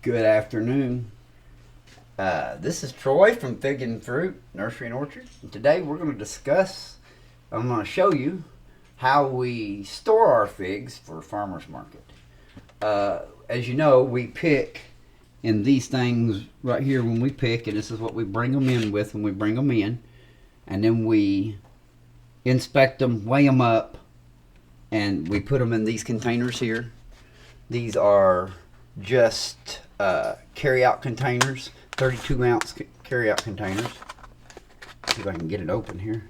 Good afternoon. This is Troy from Fig and Fruit Nursery and Orchard. And today I'm going to show you how we store our figs for farmers market. As you know, we pick in these things right here when we pick, and this is what we bring them in with when we bring them in. And then we inspect them, weigh them up, and we put them in these containers here. These are just carry-out containers, 32-ounce carry-out containers. See if I can get it open here.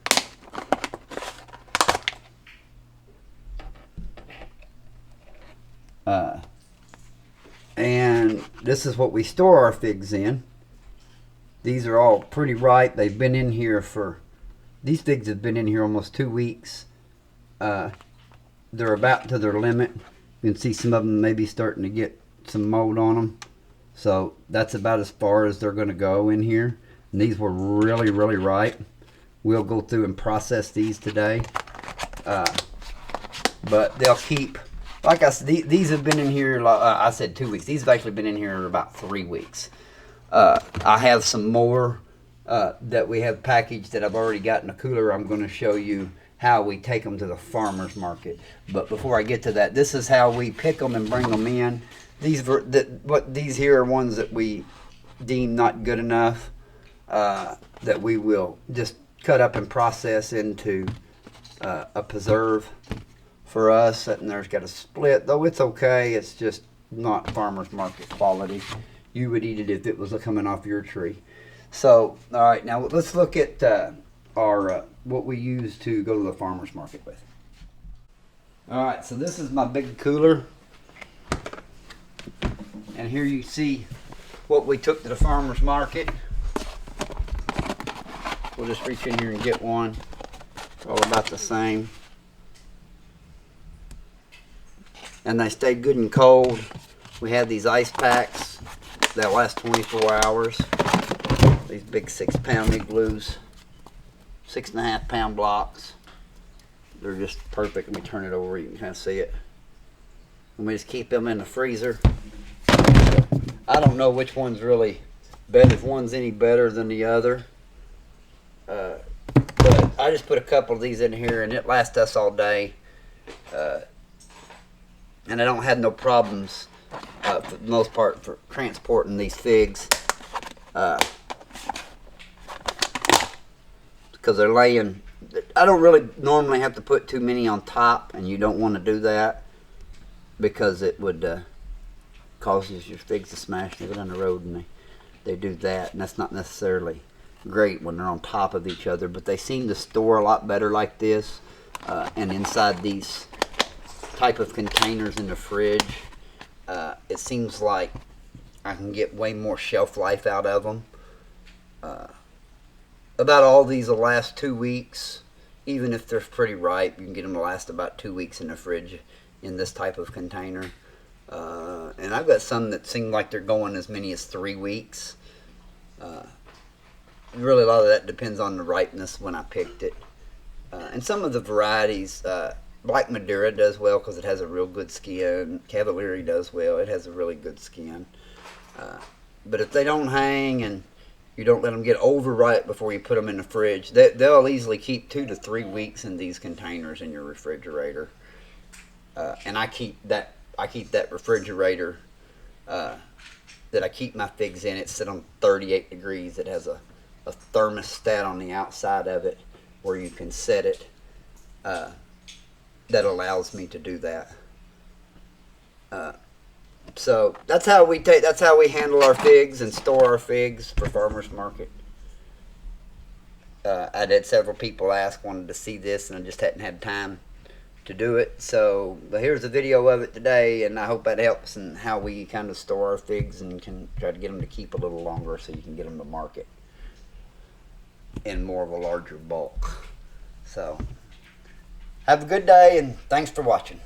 And this is what we store our figs in. These are all pretty ripe. They've been in here these figs have been in here almost 2 weeks. They're about to their limit. You can see some of them maybe starting to get some mold on them. So that's about as far as they're going to go in here. And these were really, really ripe. We'll go through and process these today. But they'll keep, like I said, these have been in here, I said 2 weeks. These have actually been in here about 3 weeks. I have some more that we have packaged that I've already got in a cooler. I'm going to show you how we take them to the farmer's market. But before I get to that, this is how we pick them and bring them in. These here are ones that we deem not good enough, that we will just cut up and process into a preserve for us. And there's got a split, though it's okay. It's just not farmer's market quality. You would eat it if it was coming off your tree. So, all right, now let's look at our what we use to go to the farmer's market with. All right, so this is my big cooler. And here you see what we took to the farmer's market. We'll just reach in here and get one. It's all about the same. And they stayed good and cold. We have these ice packs that last 24 hours. These big 6-pound igloos. 6.5 pound blocks. They're just perfect. Let me turn it over, you can kind of see it. And we just keep them in the freezer. I don't know which one's really better, if one's any better than the other. But I just put a couple of these in here and it lasts us all day. And I don't have no problems for the most part for transporting these figs. Because they're laying, I don't really normally have to put too many on top, and you don't want to do that because it would causes your figs to smash. They go down the road and they do that, and that's not necessarily great when they're on top of each other, but they seem to store a lot better like this, and inside these type of containers in the fridge, it seems like I can get way more shelf life out of them. About all these will last 2 weeks. Even if they're pretty ripe, you can get them to last about 2 weeks in the fridge in this type of container. And I've got some that seem like they're going as many as 3 weeks. Really, a lot of that depends on the ripeness when I picked it. And some of the varieties, Black Madeira does well because it has a real good skin. Cavalieri does well. It has a really good skin. But if they don't hang and you don't let them get overripe before you put them in the fridge, they'll easily keep 2 to 3 weeks in these containers in your refrigerator. And I keep that refrigerator that I keep my figs in. It's set on 38 degrees. It has a thermostat on the outside of it where you can set it. That allows me to do that. So that's how we handle our figs and store our figs for farmers market. I had several people wanted to see this, and I just hadn't had time to do it. So, but here's a video of it today, and I hope that helps in how we kind of store our figs and can try to get them to keep a little longer so you can get them to market in more of a larger bulk. So, have a good day, and thanks for watching.